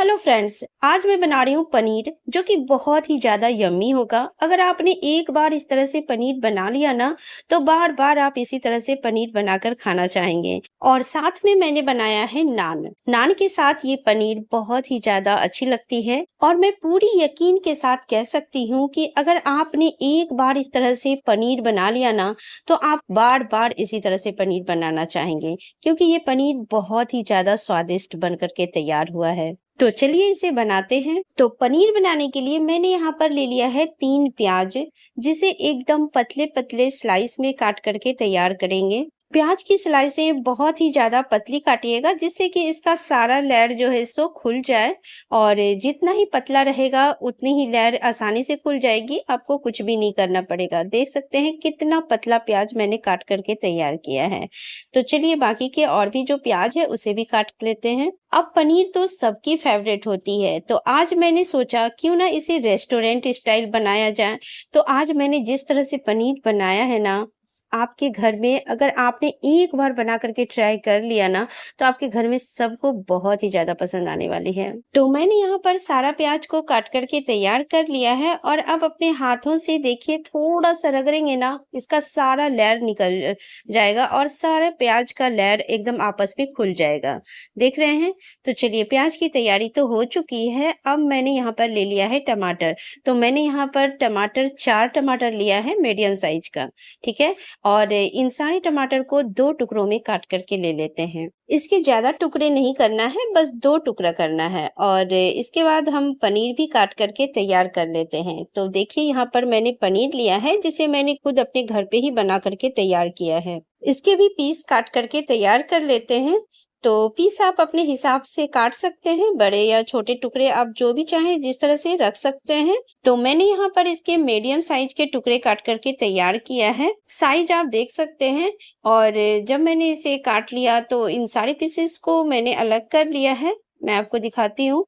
Hello friends, आज मैं बना रही हूँ पनीर जो कि बहुत ही ज़्यादा यम्मी होगा। अगर आपने एक बार इस तरह से पनीर बना लिया ना, तो बार बार आप इसी तरह से पनीर बनाकर खाना चाहेंगे। और साथ में मैंने बनाया है नान। नान के साथ ये पनीर बहुत ही ज़्यादा अच्छी लगती है और मैं पूरी यकीन के साथ कह सकती हूँ कि अगर आपने एक बार इस तरह से पनीर बना लिया ना, तो आप बार बार इसी तरह से पनीर बनाना चाहेंगे, क्योंकि ये पनीर बहुत ही ज़्यादा स्वादिष्ट बनकर के तैयार हुआ है। तो चलिए इसे बनाते हैं। तो पनीर बनाने के लिए मैंने यहाँ पर ले लिया है 3 प्याज, जिसे एकदम पतले पतले स्लाइस में काट करके तैयार करेंगे। प्याज की स्लाइसें बहुत ही ज्यादा पतली काटिएगा, जिससे कि इसका सारा लेयर जो है सो खुल जाए। और जितना ही पतला रहेगा उतनी ही लेयर आसानी से खुल जाएगी, आपको कुछ भी नहीं करना पड़ेगा। देख सकते हैं कितना पतला प्याज मैंने काट करके तैयार किया है। तो चलिए बाकी के और भी जो प्याज है उसे भी काट लेते हैं। अब पनीर तो सबकी फेवरेट होती है, तो आज मैंने सोचा क्यों ना इसे रेस्टोरेंट स्टाइल बनाया जाए। तो आज मैंने जिस तरह से पनीर बनाया है ना, आपके घर में अगर आपने एक बार बना करके ट्राई कर लिया ना, तो आपके घर में सबको बहुत ही ज्यादा पसंद आने वाली है। तो मैंने यहाँ पर सारा प्याज को काट करके तैयार कर लिया है और अब अपने हाथों से देखिए थोड़ा सा रगड़ेंगे ना, इसका सारा लेयर निकल जाएगा और सारा प्याज का लेयर एकदम आपस में खुल जाएगा। देख रहे हैं। तो चलिए प्याज की तैयारी तो हो चुकी है। अब मैंने यहाँ पर ले लिया है टमाटर। तो मैंने यहाँ पर टमाटर 4 टमाटर लिया है मीडियम साइज का, ठीक है। और इन सारे टमाटर को 2 टुकड़ों में काट करके ले लेते हैं। इसके ज्यादा टुकड़े नहीं करना है, बस 2 टुकड़ा करना है। और इसके बाद हम पनीर भी काट करके तैयार कर लेते हैं। तो देखिए यहाँ पर मैंने पनीर लिया है, जिसे मैंने खुद अपने घर पे ही बना करके तैयार किया है। इसके भी पीस काट करके तैयार कर लेते हैं। तो पीस आप अपने हिसाब से काट सकते हैं, बड़े या छोटे टुकड़े आप जो भी चाहें जिस तरह से रख सकते हैं। तो मैंने यहाँ पर इसके मीडियम साइज के टुकड़े काट करके तैयार किया है। साइज आप देख सकते हैं। और जब मैंने इसे काट लिया तो इन सारे पीसेस को मैंने अलग कर लिया है। मैं आपको दिखाती हूँ।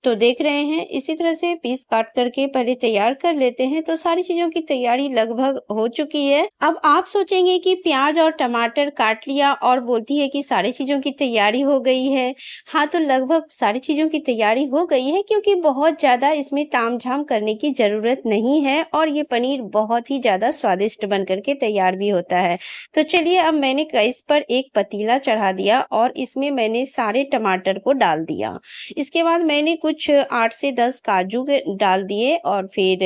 तो देख रहे हैं इसी तरह से पीस काट करके पहले तैयार कर लेते हैं। तो सारी चीजों की तैयारी लगभग हो चुकी है। अब आप सोचेंगे कि प्याज और टमाटर काट लिया और बोलती है कि सारी चीजों की तैयारी हो गई है। हाँ, तो लगभग सारी चीजों की तैयारी हो गई है, क्योंकि बहुत ज्यादा इसमें तामझाम करने की जरूरत नहीं है और ये पनीर बहुत ही ज्यादा स्वादिष्ट बन करके तैयार भी होता है। तो चलिए अब मैंने गैस पर एक पतीला चढ़ा दिया और इसमें मैंने सारे टमाटर को डाल दिया। इसके बाद मैंने कुछ 8 से 10 काजू के डाल दिए और फिर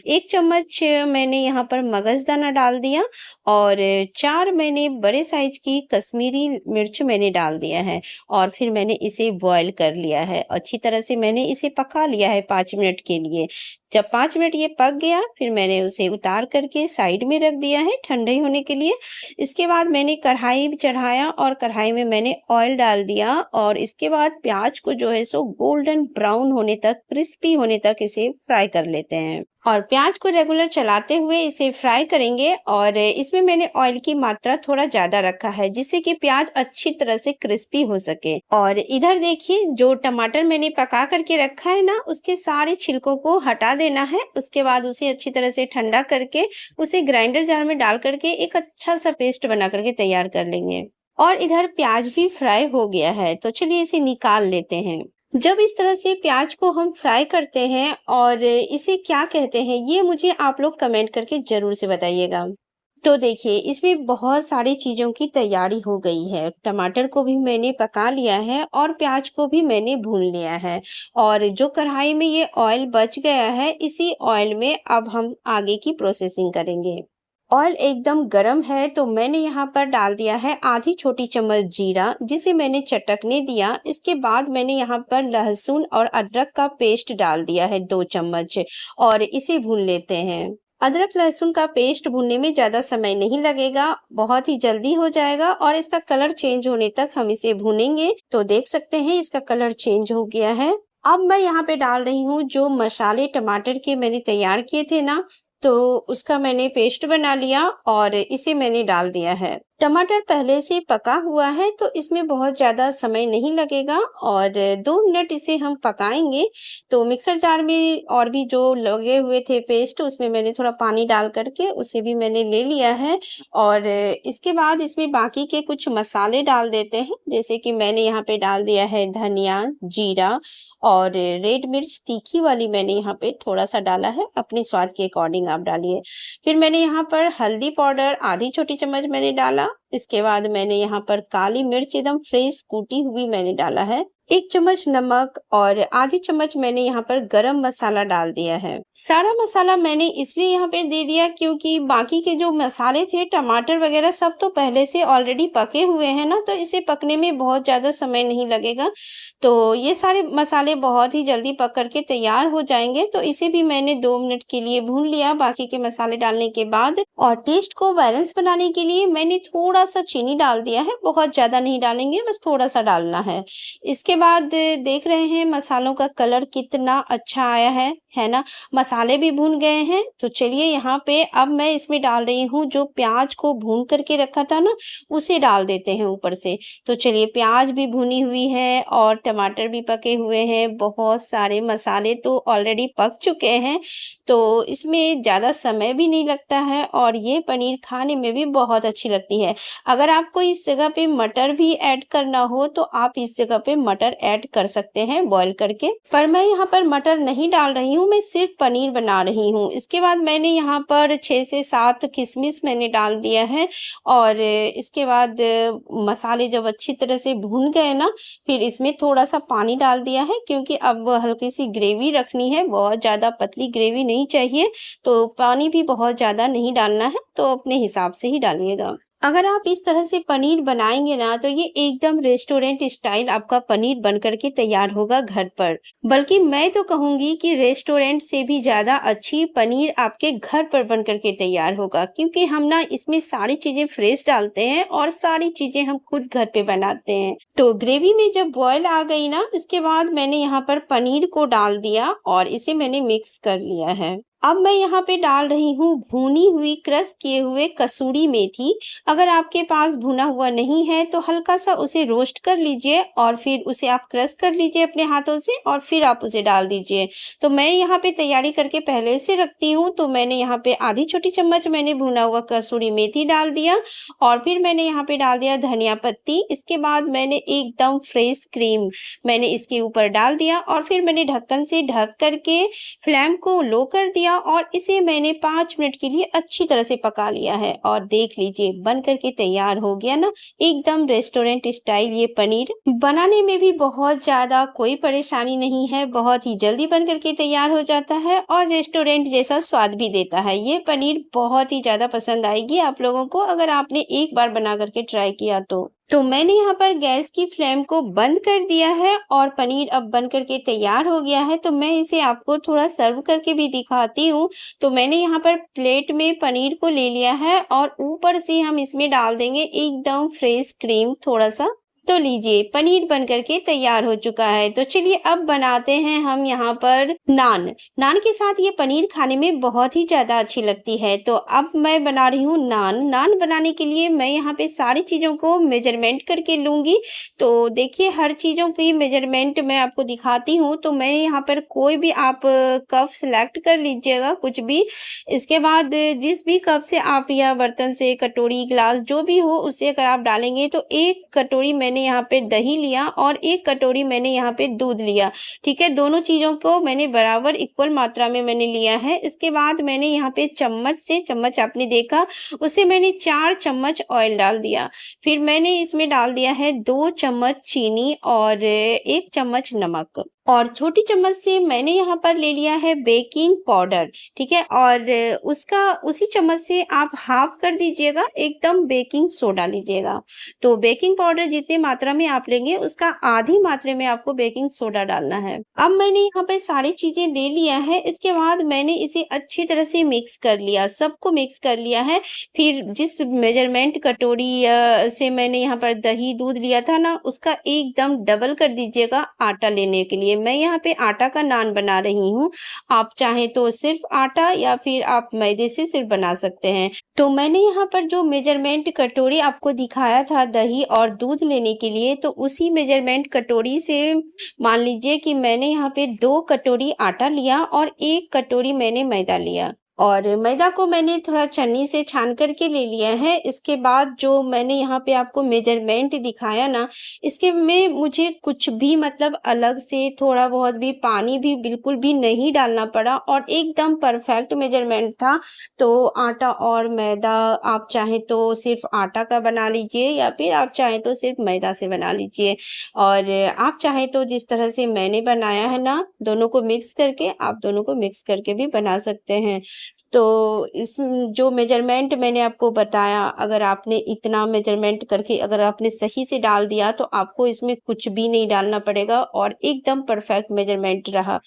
1 चम्मच मैंने यहाँ पर मगजदाना डाल दिया और 4 मैंने बड़े साइज की कश्मीरी मिर्च मैंने डाल दिया है। और फिर मैंने इसे बॉईल कर लिया है, अच्छी तरह से मैंने इसे पका लिया है 5 मिनट के लिए। जब 5 मिनट ये पक गया, फिर मैंने उसे उतार करके साइड में रख दिया है ठंडे होने के लिए। इसके बाद मैंने कढ़ाई चढ़ाया और कढ़ाई में मैंने ऑयल डाल दिया और इसके बाद प्याज को जो है सो गोल्डन ब्राउन होने तक, क्रिस्पी होने तक इसे फ्राई कर लेते हैं। और प्याज को रेगुलर चलाते हुए इसे फ्राई करेंगे। और इसमें मैंने ऑयल की मात्रा थोड़ा ज्यादा रखा है, जिससे कि प्याज अच्छी तरह से क्रिस्पी हो सके। और इधर देखिए जो टमाटर मैंने पका करके रखा है ना, उसके सारे छिलकों को हटा देना है। उसके बाद उसे अच्छी तरह से ठंडा करके उसे ग्राइंडर जार में डाल करके एक अच्छा सा पेस्ट बना करके तैयार कर लेंगे। और इधर प्याज भी फ्राई हो गया है, तो चलिए इसे निकाल लेते हैं। जब इस तरह से प्याज को हम फ्राई करते हैं और इसे क्या कहते हैं, ये मुझे आप लोग कमेंट करके जरूर से बताइएगा। तो देखिए इसमें बहुत सारी चीजों की तैयारी हो गई है। टमाटर को भी मैंने पका लिया है और प्याज को भी मैंने भून लिया है। और जो कढ़ाई में ये ऑयल बच गया है, इसी ऑयल में अब हम आगे की प्रोसेसिंग करेंगे। ऑयल एकदम गरम है, तो मैंने यहाँ पर डाल दिया है आधी छोटी चम्मच जीरा, जिसे मैंने चटकने दिया। इसके बाद मैंने यहाँ पर लहसुन और अदरक का पेस्ट डाल दिया है 2 चम्मच और इसे भून लेते हैं। अदरक लहसुन का पेस्ट भूनने में ज्यादा समय नहीं लगेगा, बहुत ही जल्दी हो जाएगा और इसका कलर चेंज होने तक हम इसे भूनेंगे। तो देख सकते हैं इसका कलर चेंज हो गया है। अब मैं यहाँ पे डाल रही हूँ जो मसाले टमाटर के मैंने तैयार किए थे ना, तो उसका मैंने पेस्ट बना लिया और इसे मैंने डाल दिया है। टमाटर पहले से पका हुआ है तो इसमें बहुत ज़्यादा समय नहीं लगेगा और 2 मिनट इसे हम पकाएँगे। तो मिक्सर जार में और भी जो लगे हुए थे पेस्ट उसमें मैंने थोड़ा पानी डाल कर के उसे भी मैंने ले लिया है और इसके बाद इसमें बाकी के कुछ मसाले डाल देते हैं। जैसे कि मैंने यहाँ पे डाल दिया है धनिया, जीरा और रेड मिर्च तीखी वाली मैंने यहाँ पे थोड़ा-सा डाला है, अपने स्वाद के अकॉर्डिंग आप डालिए। फिर मैंने यहाँ पर हल्दी पाउडर आधी छोटी चम्मच मैंने डाला। इसके बाद मैंने यहाँ पर काली मिर्च एकदम फ्रेश कूटी हुई मैंने डाला है। 1 चम्मच नमक और आधी चम्मच मैंने यहाँ पर गरम मसाला डाल दिया है। सारा मसाला मैंने इसलिए यहाँ पे दे दिया क्योंकि बाकी के जो मसाले थे टमाटर वगैरह सब तो पहले से ऑलरेडी पके हुए हैं ना, तो इसे पकने में बहुत ज़्यादा समय नहीं लगेगा। तो ये सारे मसाले बहुत ही जल्दी पक कर के तैयार हो जाएँगे। तो इसे भी मैंने 2 मिनट के लिए भून लिया बाकी के मसाले डालने के बाद और टेस्ट को बैलेंस बनाने के लिए मैंने थोड़ा-सा चीनी डाल दिया है, बहुत ज़्यादा नहीं डालेंगे, बस थोड़ा-सा डालना है। इसके बाद देख रहे हैं मसालों का कलर कितना अच्छा आया है ना? मसाले भी भून गए हैं। तो चलिए यहाँ पे अब मैं इसमें डाल रही हूँ जो प्याज को भून करके रखा था ना, उसे डाल देते हैं ऊपर से। तो चलिए प्याज भी भुनी हुई है और टमाटर भी पके हुए हैं, बहुत सारे मसाले तो ऑलरेडी पक चुके हैं। तो इसमें ज़्यादा समय भी नहीं लगता है और ये पनीर खाने में भी बहुत अच्छी लगती है। अगर आपको इस जगह पे मटर भी ऐड करना हो तो आप इस जगह पे मटर ऐड कर सकते हैं बॉईल करके। पर मैं यहाँ पर मटर नहीं डाल रही हूँ, मैं सिर्फ पनीर बना रही हूँ। इसके बाद मैंने यहाँ पर 6 से 7 किशमिश मैंने डाल दिया है और इसके बाद मसाले जब अच्छी तरह से भून गए ना, फिर इसमें थोड़ा-सा पानी डाल दिया है क्योंकि अब हल्की सी ग्रेवी रखनी है, बहुत ज़्यादा पतली ग्रेवी नहीं चाहिए। तो पानी भी बहुत ज़्यादा नहीं डालना है, तो अपने हिसाब से ही डालिएगा। अगर आप इस तरह से पनीर बनाएँगे ना, तो ये एकदम रेस्टोरेंट स्टाइल आपका पनीर बन कर के तैयार होगा घर पर। बल्कि मैं तो कहूँगी कि रेस्टोरेंट से भी ज़्यादा अच्छी पनीर आपके घर पर बन कर के तैयार होगा क्योंकि हम ना इसमें सारी चीज़ें फ्रेश डालते हैं और सारी चीज़ें हम खुद घर पे बनाते हैं। तो ग्रेवी में जब बॉयल आ गई ना, इसके बाद मैंने यहाँ पर पनीर को डाल दिया और इसे मैंने मिक्स कर लिया है। अब मैं यहाँ पे डाल रही हूँ भुनी हुई क्रश किए हुए कसूरी मेथी। अगर आपके पास भुना हुआ नहीं है तो हल्का सा उसे रोस्ट कर लीजिए और फिर उसे आप क्रश कर लीजिए अपने हाथों से और फिर आप उसे डाल दीजिए। तो मैं यहाँ पे तैयारी करके पहले से रखती हूँ, तो मैंने यहाँ पे आधी छोटी चम्मच मैंने भुना हुआ कसूरी मेथी डाल दिया और फिर मैंने यहाँ पे डाल दिया धनिया पत्ती। इसके बाद मैंने एकदम फ्रेश क्रीम मैंने इसके ऊपर डाल दिया और फिर मैंने ढक्कन से ढक करके फ्लेम को लो कर दिया और इसे मैंने 5 मिनट के लिए अच्छी तरह से पका लिया है और देख लीजिए बन करके तैयार हो गया ना, एकदम रेस्टोरेंट स्टाइल। ये पनीर बनाने में भी बहुत ज़्यादा कोई परेशानी नहीं है, बहुत ही जल्दी बन करके तैयार हो जाता है और रेस्टोरेंट जैसा स्वाद भी देता है। ये पनीर बहुत ही ज़्यादा पसंद आएगी आप लोगों को अगर आपने एक बार बना करके ट्राई किया तो मैंने यहाँ पर गैस की फ्लेम को बंद कर दिया है और पनीर अब बन करके तैयार हो गया है। तो मैं इसे आपको थोड़ा सर्व करके भी दिखाती हूँ। तो मैंने यहाँ पर प्लेट में पनीर को ले लिया है और ऊपर से हम इसमें डाल देंगे एकदम फ्रेश क्रीम थोड़ा-सा। तो लीजिए पनीर बन करके तैयार हो चुका है। तो चलिए अब बनाते हैं हम यहाँ पर नान। नान के साथ ये पनीर खाने में बहुत ही ज़्यादा अच्छी लगती है। तो अब मैं बना रही हूँ नान। नान बनाने के लिए मैं यहाँ पे सारी चीज़ों को मेजरमेंट करके लूँगी। तो देखिए हर चीज़ों की मेजरमेंट मैं आपको दिखाती हूँ। तो मैंने यहाँ पर कोई भी आप कप सेलेक्ट कर लीजिएगा कुछ भी। इसके बाद जिस भी कप से आप या बर्तन से कटोरी गिलास जो भी हो उससे अगर आप डालेंगे तो 1 कटोरी मैंने यहाँ पे दही लिया और 1 कटोरी मैंने यहाँ पे दूध लिया। ठीक है, दोनों चीज़ों को मैंने बराबर इक्वल मात्रा में मैंने लिया है। इसके बाद मैंने यहाँ पे चम्मच आपने देखा उसे मैंने 4 चम्मच ऑयल डाल दिया। फिर मैंने इसमें डाल दिया है 2 चम्मच चीनी और 1 चम्मच नमक और छोटी चम्मच से मैंने यहाँ पर ले लिया है बेकिंग पाउडर। ठीक है, और उसी चम्मच से आप हाफ कर दीजिएगा एकदम बेकिंग सोडा लीजिएगा। तो बेकिंग पाउडर जितने मात्रा में आप लेंगे उसका आधी मात्रा में आपको बेकिंग सोडा डालना है। अब मैंने यहाँ पे सारी चीजें ले लिया है। इसके बाद मैंने इसे अच्छी तरह से मिक्स कर लिया, सबको मिक्स कर लिया है। फिर जिस मेजरमेंट कटोरी से मैंने यहाँ पर दही दूध लिया था ना, उसका एकदम डबल कर दीजिएगा आटा लेने के लिए। चाहिए। मैं यहाँ पे आटा का नान बना रही हूँ। आप चाहें तो सिर्फ आटा या फिर आप मैदे से सिर्फ बना सकते हैं। तो मैंने यहाँ पर जो मेजरमेंट कटोरी आपको दिखाया था दही और दूध लेने के लिए, तो उसी मेजरमेंट कटोरी से मान लीजिए कि मैंने यहाँ पे 2 कटोरी आटा लिया और 1 कटोरी मैंने मैदा लिया। और मैदा को मैंने थोड़ा छन्नी से छान करके ले लिया है। इसके बाद जो मैंने यहाँ पे आपको मेजरमेंट दिखाया ना, इसके में मुझे कुछ भी मतलब अलग से थोड़ा बहुत भी पानी भी बिल्कुल भी नहीं डालना पड़ा और एकदम परफेक्ट मेजरमेंट था। तो आटा और मैदा आप चाहें तो सिर्फ आटा का बना लीजिए या फिर आप चाहें तो सिर्फ मैदा से बना लीजिए। और आप चाहें तो जिस तरह से मैंने बनाया है ना, दोनों को मिक्स करके आप दोनों को मिक्स करके भी बना सकते हैं। तो इस जो मेजरमेंट मैंने आपको बताया, अगर आपने इतना मेजरमेंट करके अगर आपने सही से डाल दिया तो आपको इसमें कुछ भी नहीं डालना पड़ेगा और एकदम परफेक्ट मेजरमेंट रहा।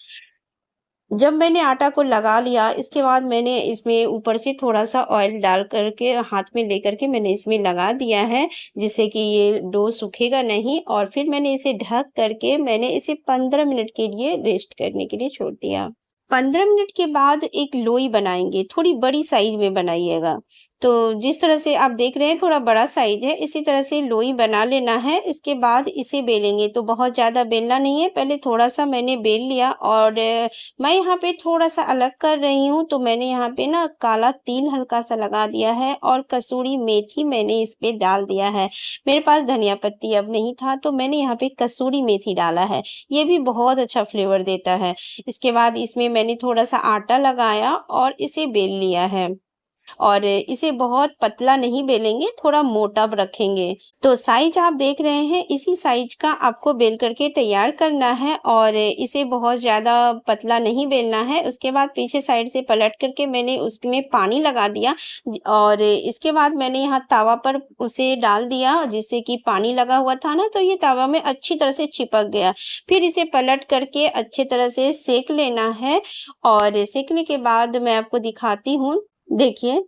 जब मैंने आटा को लगा लिया, इसके बाद मैंने इसमें ऊपर से थोड़ा-सा ऑयल डाल कर के हाथ में लेकर के मैंने इसमें लगा दिया है, जिससे कि ये डो सूखेगा नहीं और फिर मैंने इसे ढक करके मैंने इसे 15 मिनट के लिए रेस्ट करने के लिए छोड़ दिया। 15 मिनट के बाद एक लोई बनाएँगे, थोड़ी बड़ी साइज़ में बनाइएगा। तो जिस तरह से आप देख रहे हैं थोड़ा बड़ा साइज़ है, इसी तरह से लोई बना लेना है। इसके बाद इसे बेलेंगे, तो बहुत ज़्यादा बेलना नहीं है, पहले थोड़ा-सा मैंने बेल लिया और मैं यहाँ पे थोड़ा-सा अलग कर रही हूँ, तो मैंने यहाँ पे ना काला तिल हल्का-सा लगा दिया है और कसूरी मेथी मैंने इस पे डाल दिया है। मेरे पास धनिया पत्ती अब नहीं था, तो मैंने यहाँ पे कसूरी मेथी डाला है, ये भी बहुत अच्छा फ्लेवर देता है। इसके बाद इसमें मैंने थोड़ा-सा आटा लगाया और इसे बेल लिया है। और इसे बहुत पतला नहीं बेलेंगे, थोड़ा मोटा रखेंगे। तो साइज़ आप देख रहे हैं, इसी साइज़ का आपको बेल करके तैयार करना है और इसे बहुत ज़्यादा पतला नहीं बेलना है। उसके बाद पीछे साइड से पलट करके मैंने उसमें पानी लगा दिया और इसके बाद मैंने यहाँ तवा पर उसे डाल दिया, जिससे कि पानी लगा हुआ था ना, तो ये तवा में अच्छी तरह से चिपक गया। फिर इसे पलट करके अच्छी तरह से सेंक लेना है और सेंकने के बाद मैं आपको दिखाती हूँ। देखिए,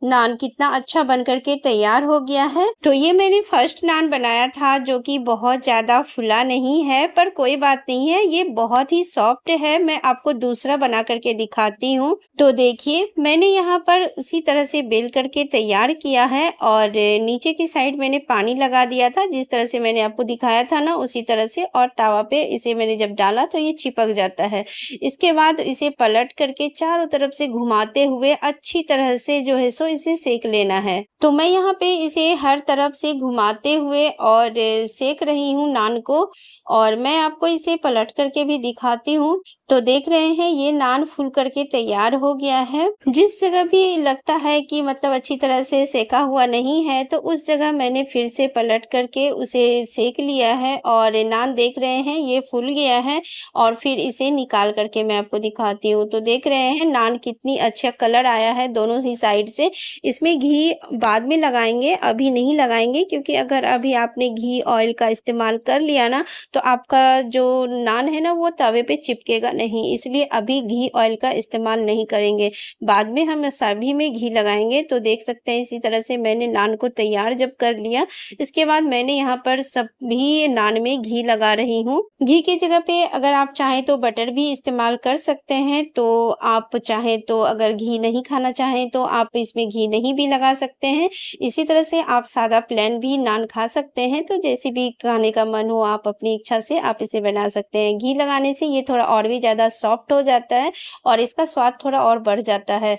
नान कितना अच्छा बन कर के तैयार हो गया है। तो ये मैंने फर्स्ट नान बनाया था जो कि बहुत ज़्यादा फुला नहीं है, पर कोई बात नहीं है, ये बहुत ही सॉफ्ट है। मैं आपको दूसरा बना कर के दिखाती हूँ। तो देखिए, मैंने यहाँ पर उसी तरह से बेल करके तैयार किया है और नीचे की साइड मैंने पानी लगा दिया था, जिस तरह से मैंने आपको दिखाया था ना उसी तरह से, और तवा पे इसे मैंने जब डाला तो ये चिपक जाता है। इसके बाद इसे पलट करके चारों तरफ से घुमाते हुए अच्छी तरह से जो है सो इसे सेक लेना है। तो मैं यहाँ पे इसे हर तरफ से घुमाते हुए और सेक रही हूँ नान को, और मैं आपको इसे पलट करके भी दिखाती हूँ। तो देख रहे हैं ये नान फूल करके तैयार हो गया है। जिस जगह भी लगता है कि मतलब अच्छी तरह से सेका हुआ नहीं है, तो उस जगह मैंने फिर से पलट करके उसे सेक लिया है और नान देख रहे हैं ये फूल गया है। और फिर इसे निकाल करके मैं आपको दिखाती हूँ। तो देख रहे हैं नान कितनी अच्छा कलर आया है दोनों ही साइड से। इसमें घी बाद में लगाएंगे, अभी नहीं लगाएंगे, क्योंकि अगर अभी आपने घी ऑयल का इस्तेमाल कर लिया ना, तो आपका जो नान है ना वो तवे पे चिपकेगा नहीं, इसलिए अभी घी ऑयल का इस्तेमाल नहीं करेंगे, बाद में हम सभी में घी लगाएंगे। तो देख सकते हैं इसी तरह से मैंने नान को तैयार जब कर लिया, इसके बाद मैंने यहाँ पर सभी नान में घी लगा रही हूँ। घी की जगह पे अगर आप चाहें तो बटर भी इस्तेमाल कर सकते हैं। तो आप चाहें तो अगर घी नहीं खाना चाहें तो आप इसमें घी नहीं भी लगा सकते हैं। इसी तरह से आप सादा प्लेन भी नान खा सकते हैं। तो जैसे भी खाने का मन हो आप अपनी इच्छा से आप इसे बना सकते हैं। घी लगाने से ये थोड़ा और भी ज़्यादा सॉफ्ट हो जाता है और इसका स्वाद थोड़ा और बढ़ जाता है।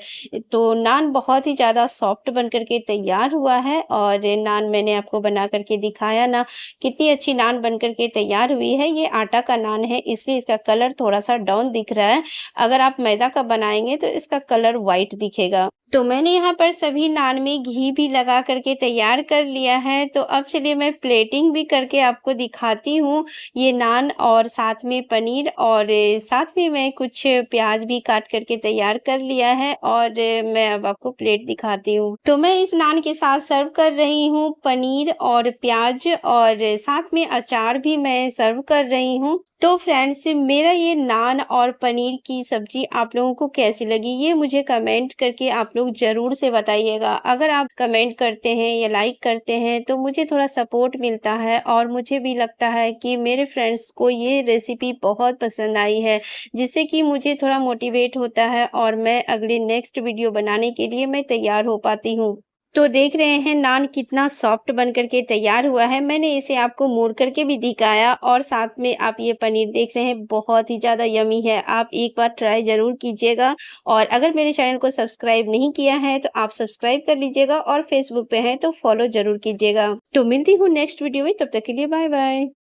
तो नान बहुत ही ज़्यादा सॉफ्ट बन कर के तैयार हुआ है और नान मैंने आपको बना करके दिखाया ना, कितनी अच्छी नान बन कर के तैयार हुई है। ये आटा का नान है इसलिए इसका कलर थोड़ा-सा डाउन दिख रहा है। अगर आप मैदा का बनाएँगे तो इसका कलर व्हाइट दिखेगा। तो मैंने यहाँ पर सभी नान में घी भी लगा करके तैयार कर लिया है। तो अब चलिए मैं प्लेटिंग भी करके आपको दिखाती हूँ ये नान, और साथ में पनीर, और साथ में मैं कुछ प्याज भी काट करके तैयार कर लिया है और मैं अब आपको प्लेट दिखाती हूँ। तो मैं इस नान के साथ सर्व कर रही हूँ पनीर और प्याज, और साथ में अचार भी मैं सर्व कर रही हूँ। तो फ्रेंड्स, मेरा ये नान और पनीर की सब्जी आप लोगों को कैसी लगी ये मुझे कमेंट करके आप लोग लोग ज़रूर से बताइएगा। अगर आप कमेंट करते हैं या लाइक करते हैं तो मुझे थोड़ा सपोर्ट मिलता है और मुझे भी लगता है कि मेरे फ्रेंड्स को ये रेसिपी बहुत पसंद आई है, जिससे कि मुझे थोड़ा मोटिवेट होता है और मैं अगले नेक्स्ट वीडियो बनाने के लिए मैं तैयार हो पाती हूँ। तो देख रहे हैं नान कितना सॉफ्ट बन कर के तैयार हुआ है। मैंने इसे आपको मोड़ करके भी दिखाया और साथ में आप ये पनीर देख रहे हैं बहुत ही ज़्यादा यम्मी है। आप एक बार ट्राई ज़रूर कीजिएगा और अगर मेरे चैनल को सब्सक्राइब नहीं किया है तो आप सब्सक्राइब कर लीजिएगा और फेसबुक पे हैं तो फॉलो ज़रूर कीजिएगा। तो मिलती हूँ नेक्स्ट वीडियो में, तब तक के लिए बाय बाय।